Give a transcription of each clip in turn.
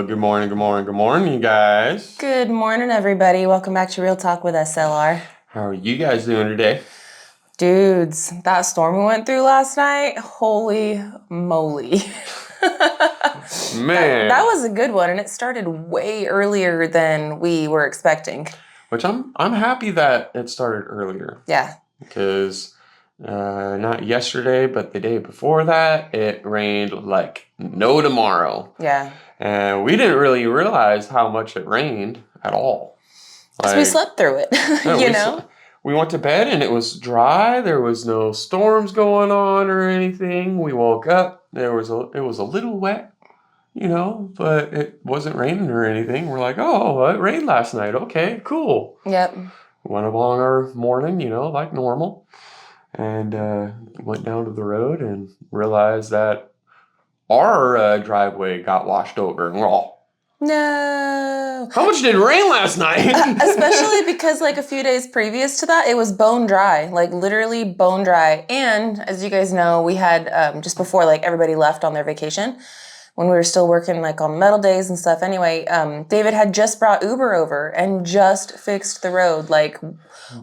Good morning, you guys. Good morning, everybody. Welcome back to Real Talk with SLR. How are you guys doing today? Dudes, that storm we went through last night, holy moly. Man. That was a good one, and it started way earlier than we were expecting. Which I'm happy that it started earlier. Yeah. Because not yesterday, but the day before that, it rained like no tomorrow. Yeah. And we didn't really realize how much it rained at all. Because we slept through it, We went to bed and it was dry. There was no storms going on or anything. We woke up. It was a little wet, but it wasn't raining or anything. We're like, oh, it rained last night. Okay, cool. Yep. Went along our morning, like normal, and went down to the road and realized that our driveway got washed over, and we're all, no. How much did it rain last night? Especially because like a few days previous to that, it was bone dry, like literally bone dry. And as you guys know, we had just before like everybody left on their vacation, when we were still working like on metal days and stuff. Anyway, David had just brought Uber over and just fixed the road. Like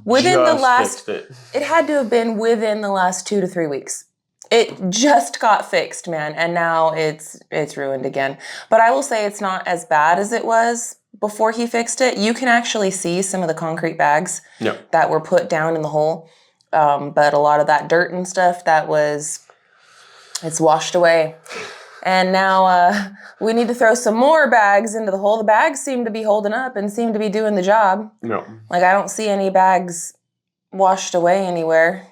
within it had to have been within the last 2 to 3 weeks. It just got fixed, man, and now it's ruined again. But I will say it's not as bad as it was before he fixed it. You can actually see some of the concrete bags that were put down in the hole. But a lot of that dirt and stuff it's washed away. And now we need to throw some more bags into the hole. The bags seem to be holding up and seem to be doing the job. No. Like I don't see any bags washed away anywhere.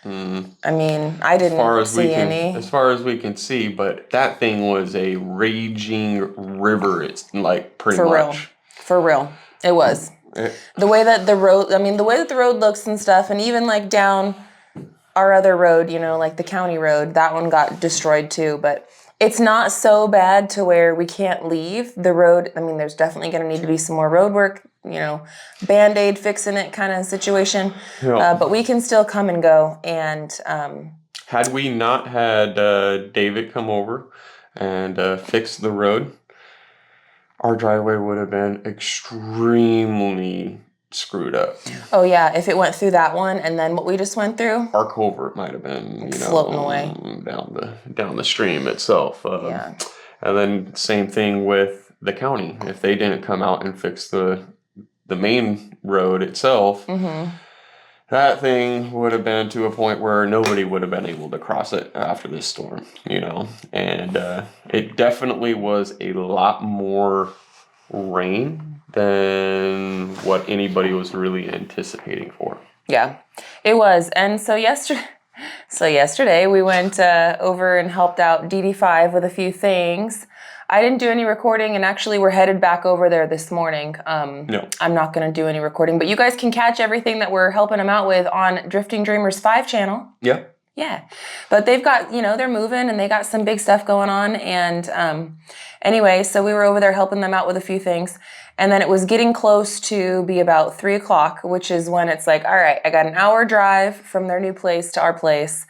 I mean, I didn't see any. As far as we can see, but that thing was a raging river. It's like pretty much. For real. It was. The way that the road looks and stuff, and even like down our other road, like the county road, that one got destroyed too, but it's not so bad to where we can't leave the road. I mean, there's definitely going to need to be some more road work, Band-Aid fixing it kind of situation. Yeah. But we can still come and go. And had we not had David come over and fix the road, our driveway would have been extremely screwed up. Oh yeah, if it went through that one and then what we just went through, our culvert might have been floating away down the stream itself. Yeah. And then same thing with the county. If they didn't come out and fix the main road itself, that thing would have been to a point where nobody would have been able to cross it after this storm, And it definitely was a lot more rain than what anybody was really anticipating for. Yeah, it was. And so yesterday we went over and helped out DD5 with a few things. I didn't do any recording, and actually we're headed back over there this morning. No. I'm not going to do any recording, but you guys can catch everything that we're helping them out with on Drifting Dreamers 5 channel. Yeah. Yeah. But they've got, they're moving and they got some big stuff going on. And anyway, so we were over there helping them out with a few things. And then it was getting close to be about 3 o'clock, which is when it's like, all right, I got an hour drive from their new place to our place.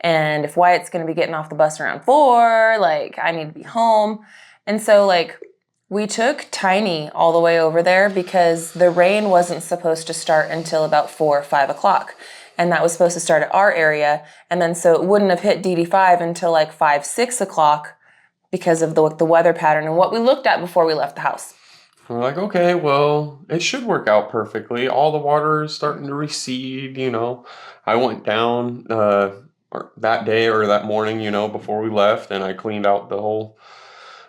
And if Wyatt's going to be getting off the bus around 4, like I need to be home. And so like we took Tiny all the way over there because the rain wasn't supposed to start until about 4 or 5 o'clock. And that was supposed to start at our area. And then so it wouldn't have hit DD5 until like 5, 6 o'clock because of the weather pattern and what we looked at before we left the house. We're like, okay, well, it should work out perfectly. All the water is starting to recede, I went down that day or that morning, before we left, and I cleaned out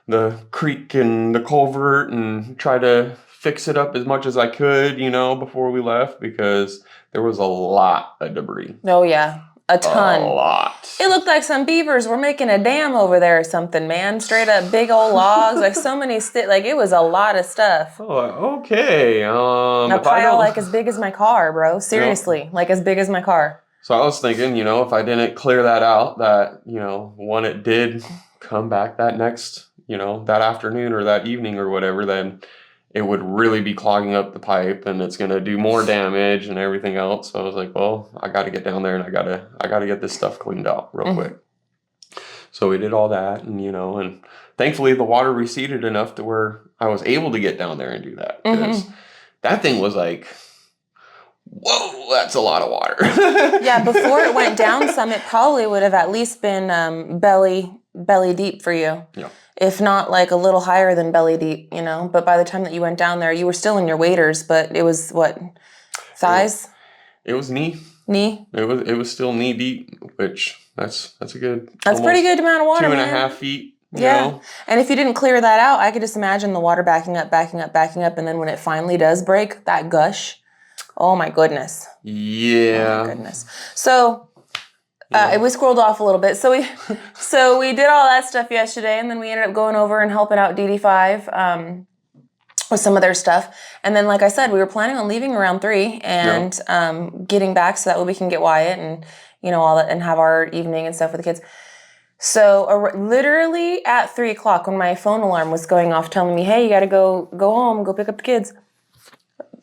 the creek and the culvert and tried to fix it up as much as I could, before we left, because there was a lot of debris. Oh, yeah. A ton. A lot. It looked like some beavers were making a dam over there or something, man. Straight up big old logs, like so many like it was a lot of stuff. Oh, okay. A pile like as big as my car, bro. Seriously, like as big as my car. So I was thinking, if I didn't clear that out, that, when it did come back that next, that afternoon or that evening or whatever, then it would really be clogging up the pipe and it's going to do more damage and everything else. So I was like, well, I got to get down there and I got to get this stuff cleaned out real quick. So we did all that and, and thankfully the water receded enough to where I was able to get down there and do that. Because that thing was like, whoa, that's a lot of water. Yeah, before it went down some, it probably would have at least been belly deep for you. Yeah. If not like a little higher than belly deep, you know. But by the time that you went down there, you were still in your waders, but it was what, thighs? It was knee. Knee? It was still knee deep, which that's a good. That's pretty good amount of water. 2.5 feet. You Yeah. know? And if you didn't clear that out, I could just imagine the water backing up, and then when it finally does break, that gush. Oh my goodness. Yeah. Oh my goodness. So we scrolled off a little bit. So we did all that stuff yesterday, and then we ended up going over and helping out DD5 with some of their stuff. And then, like I said, we were planning on leaving around 3 and getting back so that way we can get Wyatt and all that and have our evening and stuff with the kids. So literally at 3:00 when my phone alarm was going off telling me, hey, you got to go home, go pick up the kids,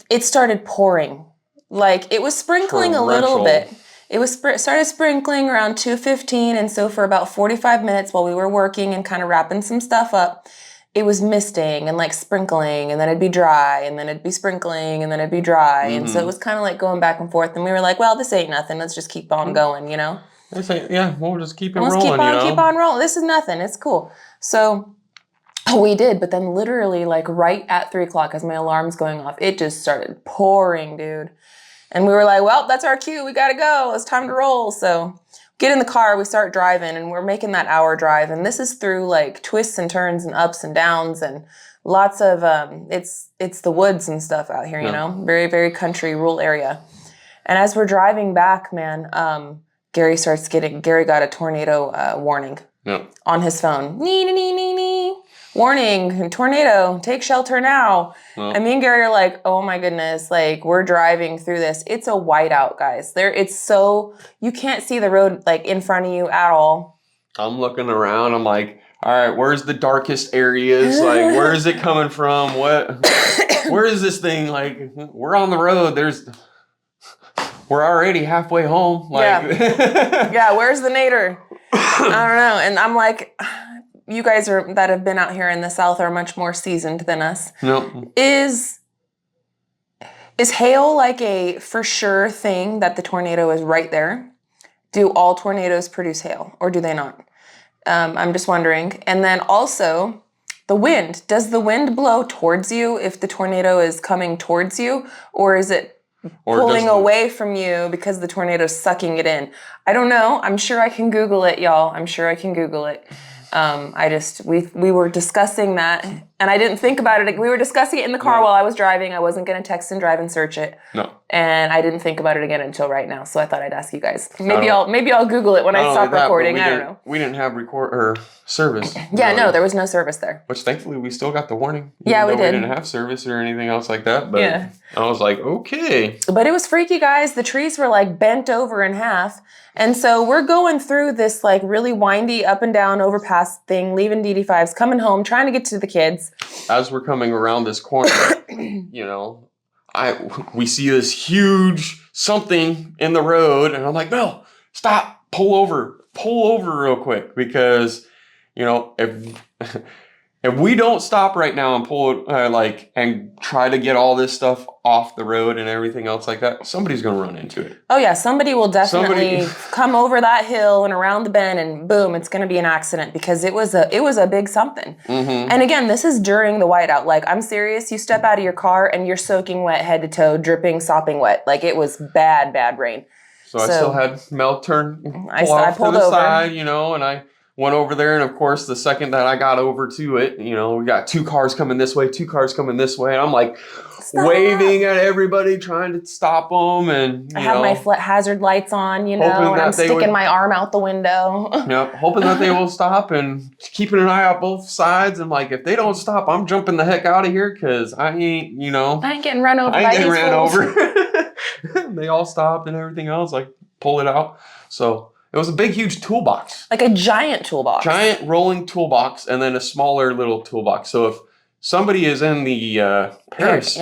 it started pouring. Like, it was sprinkling a little bit. It was started sprinkling around 2:15, and so for about 45 minutes while we were working and kind of wrapping some stuff up, it was misting and like sprinkling, and then it'd be dry, and then it'd be sprinkling, and then it'd be dry, and so it was kind of like going back and forth. And we were like, well, this ain't nothing. Let's just keep on going, We'll just keep it rolling. Let's keep on rolling. This is nothing. It's cool. So we did, but then literally like right at 3:00 as my alarm's going off, it just started pouring, dude. And we were like, well, that's our cue. We got to go. It's time to roll. So get in the car. We start driving, and we're making that hour drive. And this is through like twists and turns and ups and downs and lots of, it's the woods and stuff out here, very, very country, rural area. And as we're driving back, man, Gary got a tornado warning on his phone. Nee. Warning, tornado, take shelter now. And me and Gary are like, oh my goodness, like we're driving through this. It's a whiteout, guys. You can't see the road like in front of you at all. I'm looking around. I'm like, all right, where's the darkest areas? Like, where is it coming from? Where is this thing? Like, we're on the road. We're already halfway home. Like, yeah, where's the nadir? I don't know. And I'm like, you guys that have been out here in the South are much more seasoned than us. No. Is hail like a for sure thing that the tornado is right there? Do all tornadoes produce hail, or do they not? I'm just wondering. And then also, the wind. Does the wind blow towards you if the tornado is coming towards you, or is it pulling away from you because the tornado's sucking it in? I don't know. I'm sure I can Google it, y'all. I'm sure I can Google it. We were discussing that, and I didn't think about it. We were discussing it in the car while I was driving. I wasn't going to text and drive and search it. No. And I didn't think about it again until right now. So I thought I'd ask you guys. Maybe I'll Google it when I stop recording. I don't know. We didn't have service. Yeah, no, there was no service there. Which thankfully we still got the warning. Yeah, we did. We didn't have service or anything else like that. But I was like, okay. But it was freaky, guys. The trees were like bent over in half. And so we're going through this like really windy up and down overpass thing, leaving DD5s, coming home, trying to get to the kids. As we're coming around this corner, we see this huge something in the road, and I'm like, no, stop, pull over real quick, because if we don't stop right now and pull and try to get all this stuff off the road and everything else like that, somebody's going to run into it. Oh yeah, somebody will definitely come over that hill and around the bend, and boom, it's going to be an accident, because it was a big something. Mm-hmm. And again, this is during the whiteout. Like, I'm serious. You step out of your car and you're soaking wet head to toe, dripping, sopping wet. Like, it was bad rain. So I still had Mel pull I off pulled to the over. side, and I went over there, and of course, the second that I got over to it, we got 2 cars coming this way, 2 cars coming this way, and I'm like waving at everybody, trying to stop them, and I have my hazard lights on, and I'm sticking my arm out the window. Hoping that they will stop, and keeping an eye out both sides. And like, if they don't stop, I'm jumping the heck out of here, because I ain't getting run over. They all stopped and everything else, like pull it out. So it was a big, huge toolbox. Like a giant toolbox. Giant rolling toolbox, and then a smaller little toolbox. So if somebody is in the Paris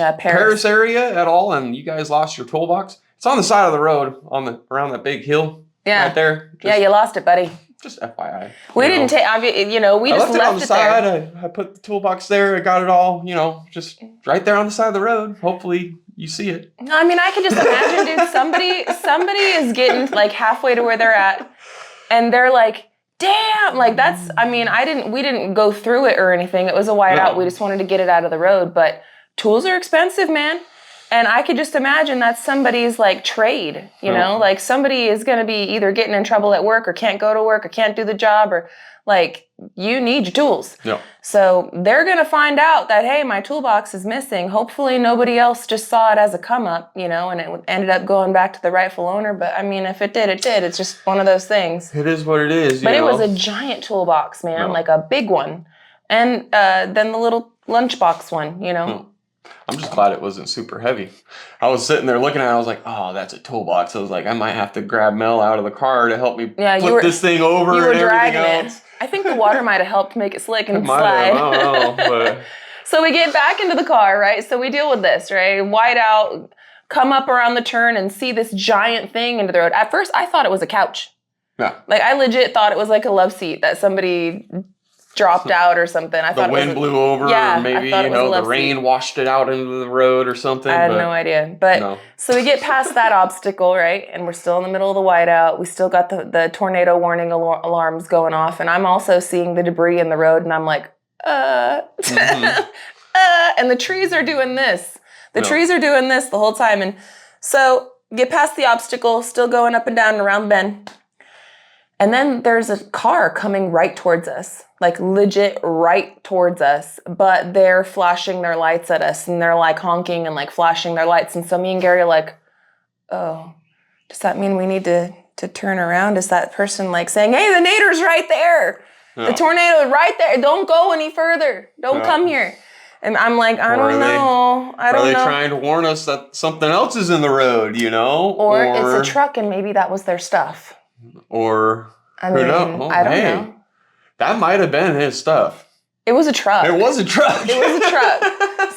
area at all, and you guys lost your toolbox, it's on the side of the road around that big hill right there. You lost it, buddy. Just FYI. We didn't take, we just left it on the left it side. there. I put the toolbox there. I got it all, just right there on the side of the road. Hopefully you see it. I mean, I could just imagine, dude, somebody is getting like halfway to where they're at, and they're like, damn, like we didn't go through it or anything. It was a whiteout. We just wanted to get it out of the road, but tools are expensive, man. And I could just imagine that's somebody's like trade, like somebody is going to be either getting in trouble at work or can't go to work or can't do the job, or like you need your tools. Yeah. So they're going to find out that, hey, my toolbox is missing. Hopefully nobody else just saw it as a come up, and it ended up going back to the rightful owner. But I mean, if it did, it did. It's just one of those things. It is what it is. But it was a giant toolbox, man, like a big one. And then the little lunchbox one, I'm just glad it wasn't super heavy. I was sitting there looking at it. I was like, oh, that's a toolbox. I was like, I might have to grab Mel out of the car to help me flip this thing over you were and everything dragging else. It. I think the water might have helped make it slick and slide. I don't know. But... So we get back into the car, right? So we deal with this, right? White out, come up around the turn and see this giant thing into the road. At first, I thought it was a couch. Yeah. Like, I legit thought it was like a love seat that somebody dropped out or something. I thought the wind blew over, or maybe the rain washed it out into the road or something. I had no idea. But so we get past that obstacle, right? And we're still in the middle of the whiteout. We still got the tornado warning alarms going off, and I'm also seeing the debris in the road, and I'm like, and the trees are doing this. The trees are doing this the whole time, and so get past the obstacle, still going up and down and around the bend. And then there's a car coming right towards us, like legit right towards us, but they're flashing their lights at us, and they're like honking and like flashing their lights. And so me and Gary are like, oh, does that mean we need to turn around? Is that person like saying, hey, the nader's right there. Yeah. The tornado is right there. Don't go any further. Don't come here. And I'm like, I don't know. Are they trying to warn us that something else is in the road, Or it's a truck and maybe that was their stuff. Or, I don't know. That might have been his stuff. It was a truck. It was a truck.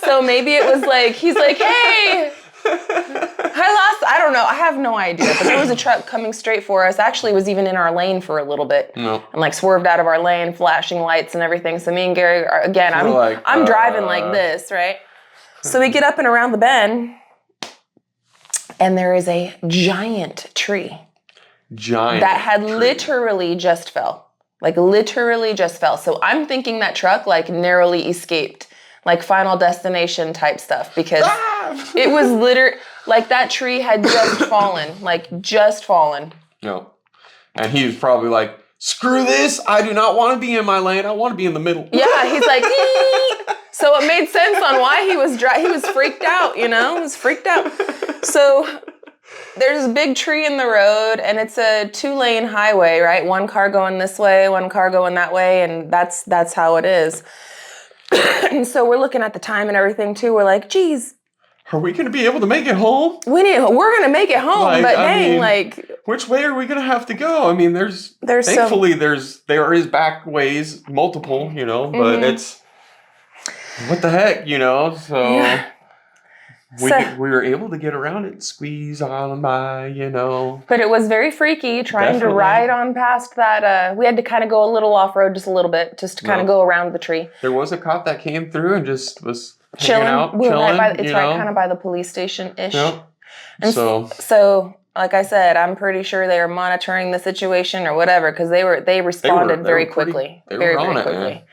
So maybe it was like, he's like, hey, I don't know. I have no idea. But there was a truck coming straight for us. Actually, it was even in our lane for a little bit. And like swerved out of our lane, flashing lights and everything. So me and Gary, again, I'm driving like this, right? So we get up and around the bend, and there is a giant tree. That had literally just fell. Like literally just fell. So I'm thinking that truck like narrowly escaped, like Final Destination type stuff, because it was literally like that tree had just fallen, like just fallen. No. And he was probably like, screw this. I do not want to be in my lane. I want to be in the middle. Yeah, he's like, ee! So it made sense on why he was freaked out, He was freaked out. So there's a big tree in the road, and it's a 2-lane highway, right? One car going this way, one car going that way, and that's how it is. And so we're looking at the time and everything too. We're like, geez, are we going to be able to make it home? We're going to make it home, but which way are we going to have to go? I mean, thankfully there is back ways, multiple, but it's what the heck, so. Yeah. We were able to get around it, squeeze on by, But it was very freaky trying to ride on past that. We had to kind of go a little off-road, just a little bit, just to kind of go around the tree. There was a cop that came through and just was chilling out. It's right kind of by the police station-ish. Yep. And so, like I said, I'm pretty sure they were monitoring the situation or whatever, because they responded very quickly. Very quickly.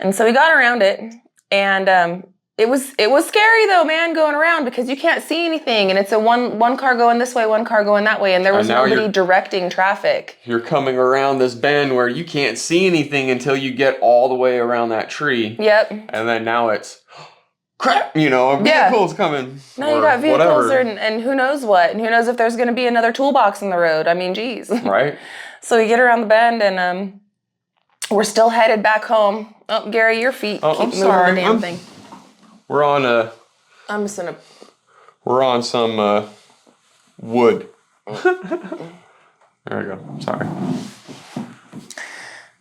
And so we got around it, and It was scary though, man, going around, because you can't see anything, and it's a one car going this way, one car going that way, and there was nobody directing traffic. You're coming around this bend where you can't see anything until you get all the way around that tree. Yep. And then now it's crap, a vehicle's coming. Now you got vehicles and who knows what, and who knows if there's going to be another toolbox in the road. I mean, geez. Right. So we get around the bend, and we're still headed back home. Oh, Gary, your feet keep moving the damn thing. We're on We're on some wood. There we go.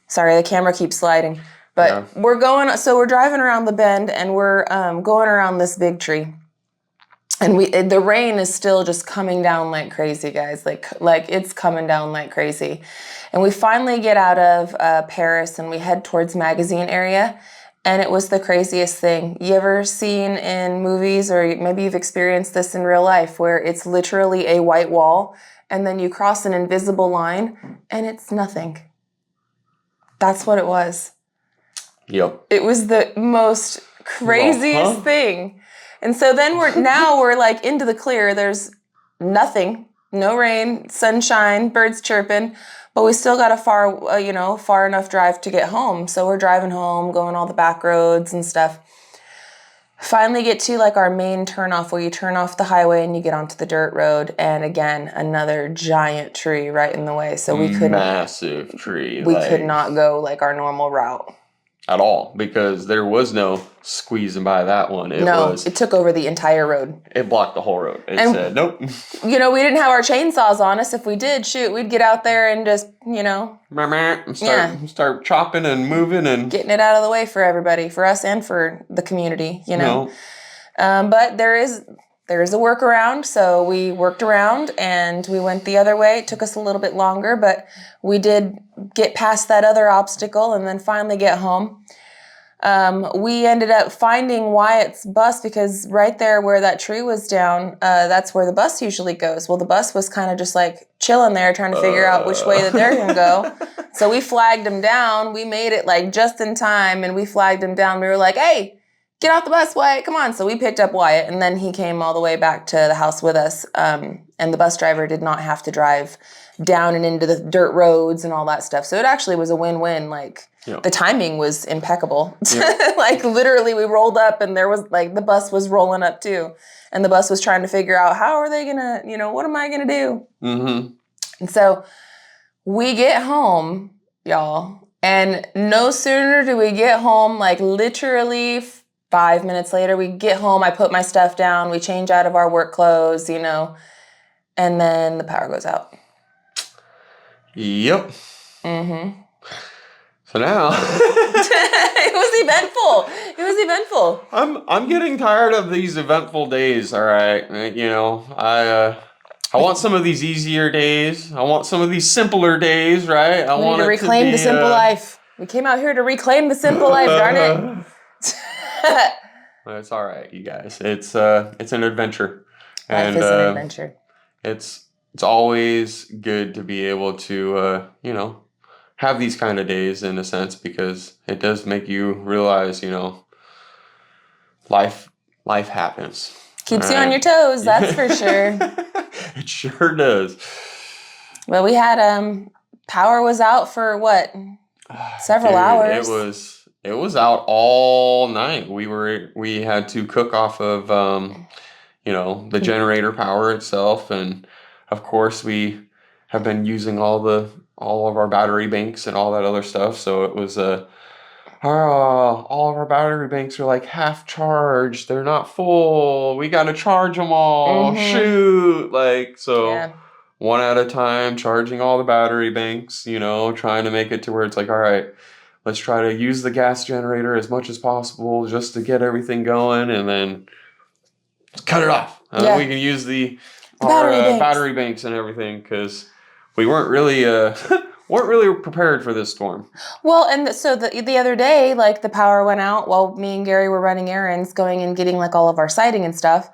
Sorry, the camera keeps sliding. But we're driving around the bend, and we're going around this big tree. And the rain is still just coming down like crazy, guys. Like it's coming down like crazy. And we finally get out of Paris and we head towards Magazine area. And it was the craziest thing. You ever seen in movies, or maybe you've experienced this in real life, where it's literally a white wall and then you cross an invisible line and it's nothing. That's what it was. Yep. It was the most craziest thing. And so then we're like into the clear. There's nothing, no rain, sunshine, birds chirping, but we still got a far enough drive to get home. So we're driving home, going all the back roads and stuff. Finally get to like our main turnoff where you turn off the highway and you get onto the dirt road. And again, another giant tree right in the way. So we couldn't. Massive tree. We could not go like our normal route. At all, because there was no squeezing by that one. It took over the entire road. It blocked the whole road. It said, nope. We didn't have our chainsaws on us. If we did, we'd get out there and just, start chopping and moving and getting it out of the way for everybody, for us and for the community, But there is a workaround, so we worked around and we went the other way. It took us a little bit longer, but we did get past that other obstacle and then finally get home. We ended up finding Wyatt's bus because right there where that tree was down, that's where the bus usually goes. Well, the bus was kind of just like chilling there trying to figure out which way that they're going to go. So we flagged them down. We made it like just in time and we flagged them down. We were like, hey, get off the bus, Wyatt, come on. So we picked up Wyatt and then he came all the way back to the house with us. And the bus driver did not have to drive down and into the dirt roads and all that stuff. So it actually was a win-win. The timing was impeccable. Yep. Like literally we rolled up and there was like the bus was rolling up too. And the bus was trying to figure out how are they going to, what am I going to do? Mm-hmm. And so we get home, y'all, and no sooner do we get home, like literally 5 minutes later, we get home, I put my stuff down, we change out of our work clothes, and then the power goes out. Yep. Mm-hmm. So now it was eventful. I'm getting tired of these eventful days, all right? I want some of these easier days. I want some of these simpler days, right? We need to reclaim the simple life. We came out here to reclaim the simple life, darn it. It's all right, you guys. It's an adventure. Life is an adventure. It's always good to be able to have these kind of days in a sense, because it does make you realize, life happens. Keeps you on your toes, that's for sure. It sure does. Well, we had power was out for what? Several hours. It was out all night. We had to cook off of the generator power itself, and of course we have been using all of our battery banks and all that other stuff. So it was all of our battery banks are like half charged. They're not full. We got to charge them all. Mm-hmm. Shoot. One at a time, charging all the battery banks, trying to make it to where it's like, all right, let's try to use the gas generator as much as possible just to get everything going, and then cut it off. We can use our battery banks and everything, because we weren't really prepared for this storm. Well, and so the other day, like the power went out while me and Gary were running errands, going and getting like all of our siding and stuff.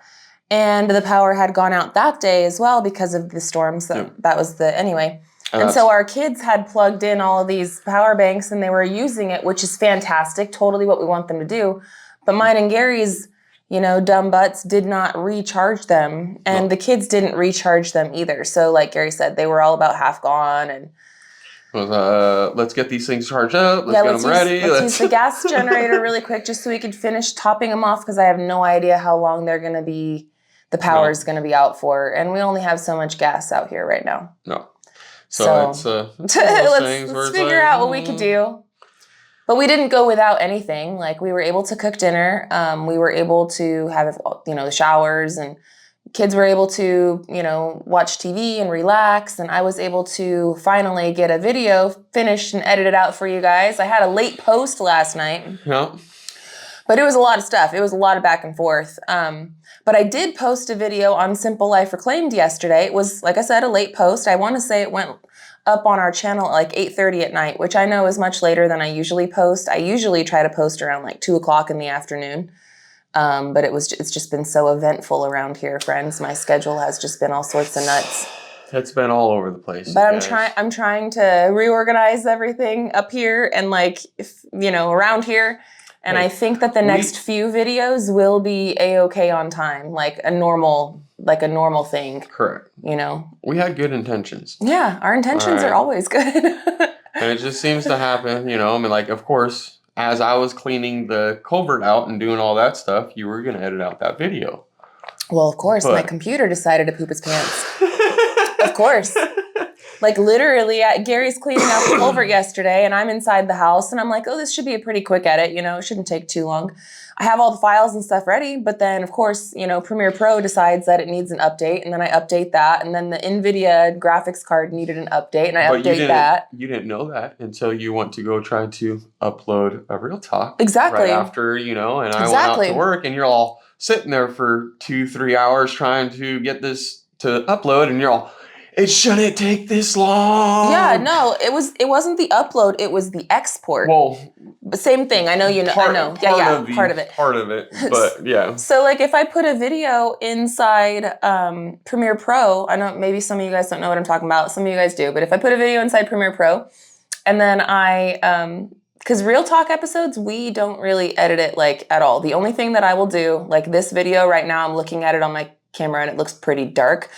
And the power had gone out that day as well because of the storms. That was anyway. And so our kids had plugged in all of these power banks and they were using it, which is fantastic. Totally what we want them to do. But mine and Gary's, dumb butts did not recharge them. And the kids didn't recharge them either. So like Gary said, they were all about half gone. And let's get these things charged up. Let's get them ready. Let's use the gas generator really quick just so we could finish topping them off, because I have no idea how long they're going to be, the power is going to be out for. And we only have so much gas out here right now. No. So it's let's figure out what we could do. But we didn't go without anything. Like we were able to cook dinner. We were able to have, the showers, and kids were able to, watch TV and relax. And I was able to finally get a video finished and edited out for you guys. I had a late post last night. Yeah. But it was a lot of stuff. It was a lot of back and forth. But I did post a video on Simple Life Reclaimed yesterday. It was, like I said, a late post. I want to say it went up on our channel at like 8:30 at night, which I know is much later than I usually post. I usually try to post around like 2 o'clock in the afternoon. But it's just been so eventful around here, friends. My schedule has just been all sorts of nuts. It's been all over the place. But I'm trying to reorganize everything up here and around here. And I think that the next few videos will be a-okay on time, like a normal thing. Correct. We had good intentions. Yeah, our intentions are always good. And it just seems to happen, of course, as I was cleaning the culvert out and doing all that stuff, you were going to edit out that video. Well, of course, my computer decided to poop its pants. Of course. Like literally, Gary's cleaning out the culvert yesterday and I'm inside the house and I'm like, oh, this should be a pretty quick edit. It shouldn't take too long. I have all the files and stuff ready, but then of course, Premiere Pro decides that it needs an update and then I update that. And then the NVIDIA graphics card needed an update and I update that. You didn't know that until you went to go try to upload a Real Talk. Exactly. Right after, and I went out to work and you're all sitting there for 2-3 hours trying to get this to upload and you're all, it shouldn't take this long. Yeah, no, it wasn't the upload, it was the export. Well, same thing. I know part of it. Part of it, but yeah. So like if I put a video inside Premiere Pro, I know maybe some of you guys don't know what I'm talking about. Some of you guys do, but if I put a video inside Premiere Pro and then because Real Talk episodes, we don't really edit it like at all. The only thing that I will do, like this video right now, I'm looking at it on my camera and it looks pretty dark.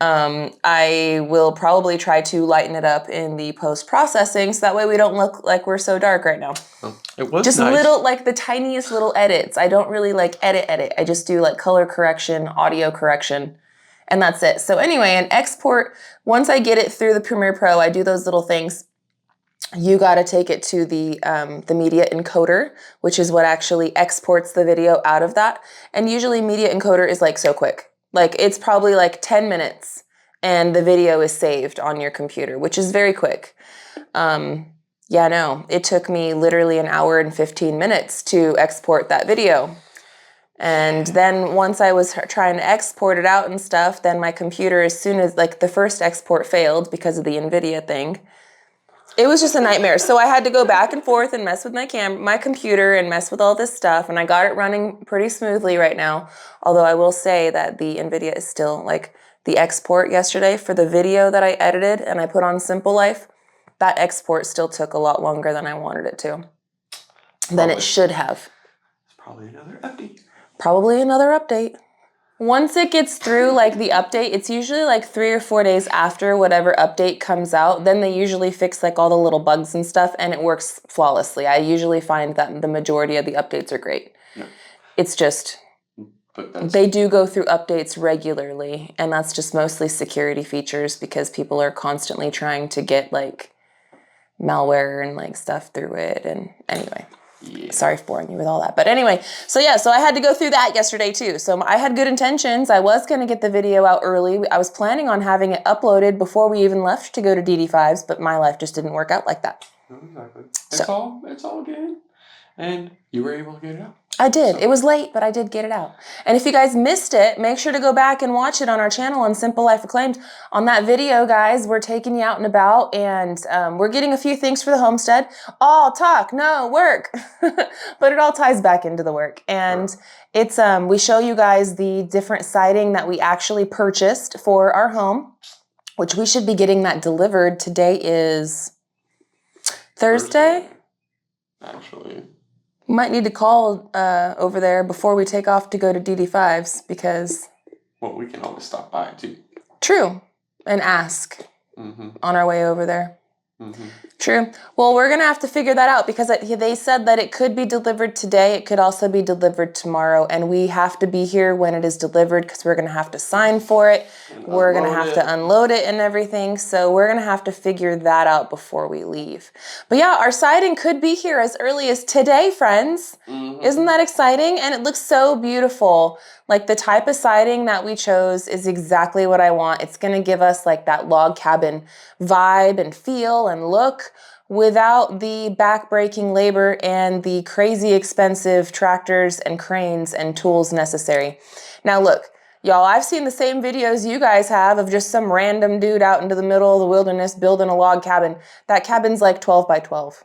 I will probably try to lighten it up in the post-processing so that way we don't look like we're so dark right now. Oh, it was just nice. Little, like the tiniest little edits. I don't really like edit. I just do like color correction, audio correction, and that's it. So anyway, an export, once I get it through the Premiere Pro, I do those little things. You got to take it to the media encoder, which is what actually exports the video out of that. And usually media encoder is like so quick. Like it's probably like 10 minutes and the video is saved on your computer, which is very quick. It took me literally 1 hour and 15 minutes to export that video. And then once I was trying to export it out and stuff, then my computer, as soon as like the first export failed because of the NVIDIA thing, it was just a nightmare. So I had to go back and forth and mess with my computer and mess with all this stuff. And I got it running pretty smoothly right now. Although I will say that the NVIDIA is still like the export yesterday for the video that I edited and I put on Simple Life. That export still took a lot longer than I wanted it to. Than it should have. It's probably another update. Probably another update. Once it gets through like the update, it's usually like 3 or 4 days after whatever update comes out. Then they usually fix like all the little bugs and stuff and it works flawlessly. I usually find that the majority of the updates are great. Yeah. It's just, they do go through updates regularly and that's just mostly security features because people are constantly trying to get like malware and like stuff through it. And anyway. Yeah. Sorry for boring you with all that. But anyway, so I had to go through that yesterday too. So I had good intentions. I was going to get the video out early. I was planning on having it uploaded before we even left to go to DD5s, but my life just didn't work out like that. Exactly. It's all good. And you were able to get it out. I did. It was late, but I did get it out. And if you guys missed it, make sure to go back and watch it on our channel on Simple Life Reclaimed. On that video, guys, we're taking you out and about, and we're getting a few things for the homestead. All talk, no work. But it all ties back into the work. And it's we show you guys the different siding that we actually purchased for our home, which we should be getting that delivered. Today is Thursday? Actually. We might need to call over there before we take off to go to DD5s because... Well, we can always stop by, too. True. And ask on our way over there. Mm-hmm. True. Well, we're going to have to figure that out because they said that it could be delivered today. It could also be delivered tomorrow. And we have to be here when it is delivered because we're going to have to sign for it. We're going to have to unload it and everything. So we're going to have to figure that out before we leave. But yeah, our siding could be here as early as today, friends. Mm-hmm. Isn't that exciting? And it looks so beautiful. Like the type of siding that we chose is exactly what I want. It's going to give us like that log cabin vibe and feel and look without the back-breaking labor and the crazy expensive tractors and cranes and tools necessary. Now look, y'all, I've seen the same videos you guys have of just some random dude out into the middle of the wilderness building a log cabin. That cabin's like 12 by 12.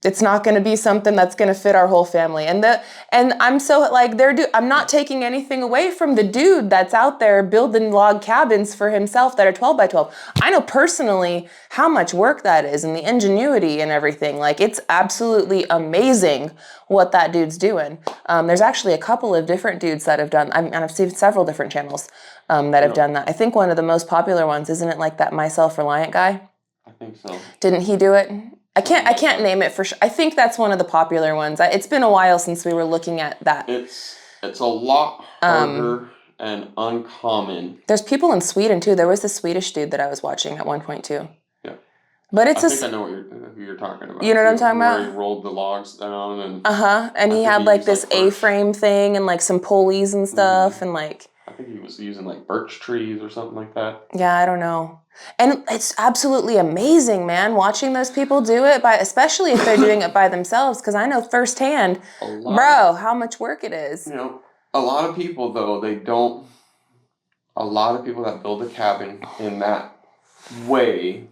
It's not going to be something that's going to fit our whole family. And I'm so like I'm not taking anything away from the dude that's out there building log cabins for himself that are 12 by 12. I know personally how much work that is and the ingenuity and everything. Like, it's absolutely amazing what that dude's doing. There's actually a couple of different dudes that have done, and I've seen several different channels that have done that. I think one of the most popular ones, isn't it like that My Self-Reliant guy? I think so. Didn't he do it? I can't name it for sure. I think that's one of the popular ones. It's been a while since we were looking at that. It's a lot harder and uncommon. There's people in Sweden too. There was this Swedish dude that I was watching at one point too. Yeah. But it's I think I know who you're talking about. You know what I'm talking about? Where he rolled the logs down and and he had like this A-frame thing and like some pulleys and stuff and like I think he was using like birch trees or something like that. Yeah, I don't know. And it's absolutely amazing, man, watching those people do it, especially if they're doing it by themselves, because I know firsthand, how much work it is. You know, a lot of people, though, a lot of people that build a cabin in that way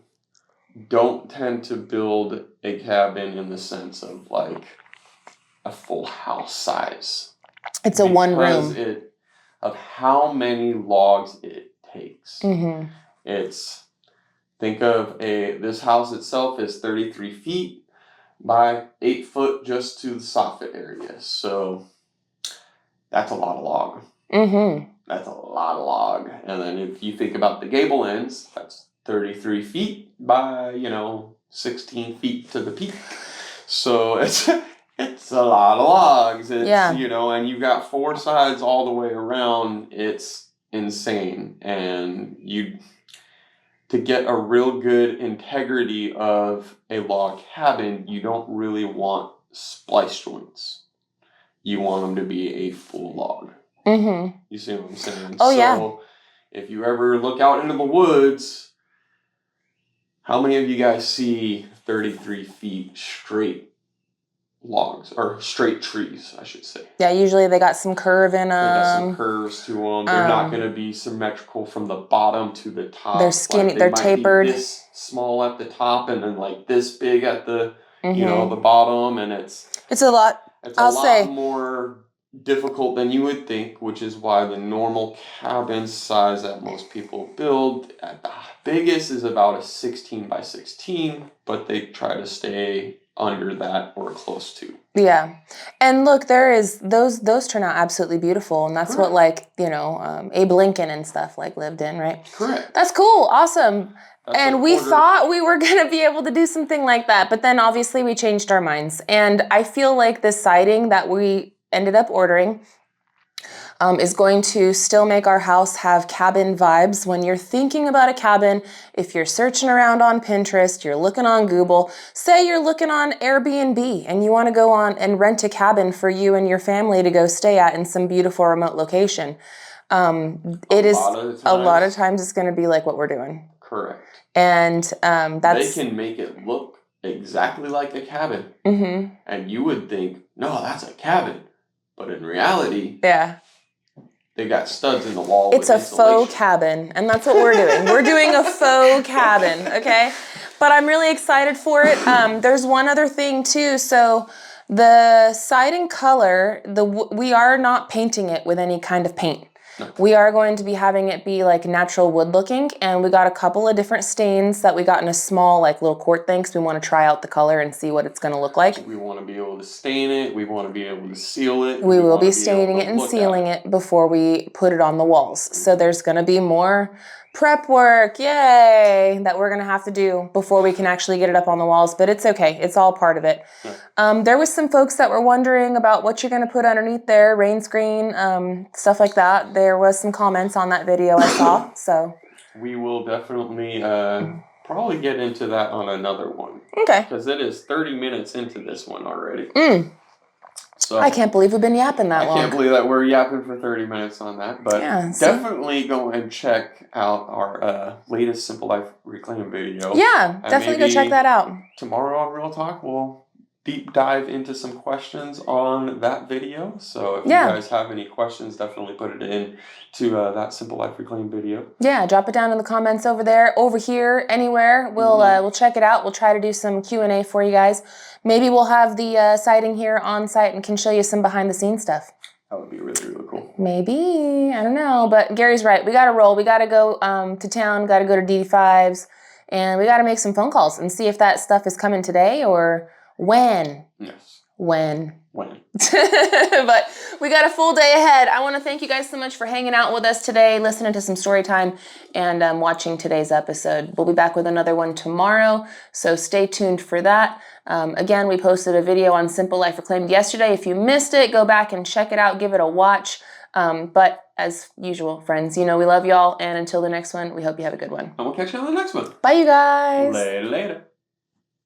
don't tend to build a cabin in the sense of like a full house size. It's a one room. Of how many logs it takes. Mm-hmm. Think of this house itself is 33 feet by 8 foot just to the soffit area. So that's a lot of log. Mm-hmm. That's a lot of log. And then if you think about the gable ends, that's 33 feet by, 16 feet to the peak. So it's a lot of logs. And you've got 4 sides all the way around. It's insane. And to get a real good integrity of a log cabin, you don't really want splice joints. You want them to be a full log. Mm-hmm. You see what I'm saying? Oh, yeah. So if you ever look out into the woods, how many of you guys see 33 feet straight logs, or straight trees, I should say? Yeah, usually they got some curve in them. They got some curves to them. They're not going to be symmetrical from the bottom to the top. They're skinny. Like, they're tapered. Be this small at the top and then like this big at the the bottom, and it's a lot. I'll say more difficult than you would think, which is why the normal cabin size that most people build at the biggest is about a 16 by 16, but they try to stay under that or close to. Yeah. And look, those turn out absolutely beautiful, and that's what Abe Lincoln and stuff like lived in, right? Correct. That's cool. Awesome. And we thought we were going to be able to do something like that, but then obviously we changed our minds. And I feel like the siding that we ended up ordering is going to still make our house have cabin vibes. When you're thinking about a cabin, if you're searching around on Pinterest, you're looking on Google, say you're looking on Airbnb and you want to go on and rent a cabin for you and your family to go stay at in some beautiful remote location. A lot of times it's going to be like what we're doing. Correct. And they can make it look exactly like a cabin. Mm-hmm. And you would think, no, that's a cabin. But in reality, they got studs in the wall. It's a faux cabin, and that's what we're doing. We're doing a faux cabin, okay? But I'm really excited for it. There's one other thing too. So the siding color, we are not painting it with any kind of paint. No. We are going to be having it be like natural wood looking, and we got a couple of different stains that we got in a small like little quart thing, so we want to try out the color and see what it's going to look like. We want to be able to stain it. We want to be able to seal it. We will be staining it and sealing it before we put it on the walls. So there's going to be more prep work, yay, that we're going to have to do before we can actually get it up on the walls, but it's okay. It's all part of it. Yeah. There was some folks that were wondering about what you're going to put underneath there, rain screen, stuff like that. There was some comments on that video I saw, so. We will definitely probably get into that on another one. Okay. Because it is 30 minutes into this one already. So I can't believe we've been yapping that long. I can't believe that we're yapping for 30 minutes on that. But Yeah, definitely go and check out our latest Simple Life Reclaim video. Yeah, definitely go check that out. Tomorrow on Real Talk, we'll deep dive into some questions on that video. So if you guys have any questions, definitely put it in to that Simple Life Reclaim video. Yeah, drop it down in the comments over there, over here, anywhere. We'll check it out. We'll try to do some Q&A for you guys. Maybe we'll have the sighting here on site and can show you some behind the scenes stuff. That would be really, really cool. Maybe. I don't know. But Gary's right. We got to roll. We got to go to town. Got to go to D5s. And we got to make some phone calls and see if that stuff is coming today or when. Yes. When. But we got a full day ahead. I want to thank you guys so much for hanging out with us today, listening to some story time, and watching today's episode. We'll be back with another one tomorrow, so stay tuned for that. Again, we posted a video on Simple Life Reclaimed yesterday. If you missed it, go back and check it out. Give it a watch. But as usual, friends, we love y'all. And until the next one, we hope you have a good one. And we'll catch you on the next one. Bye, you guys. Later.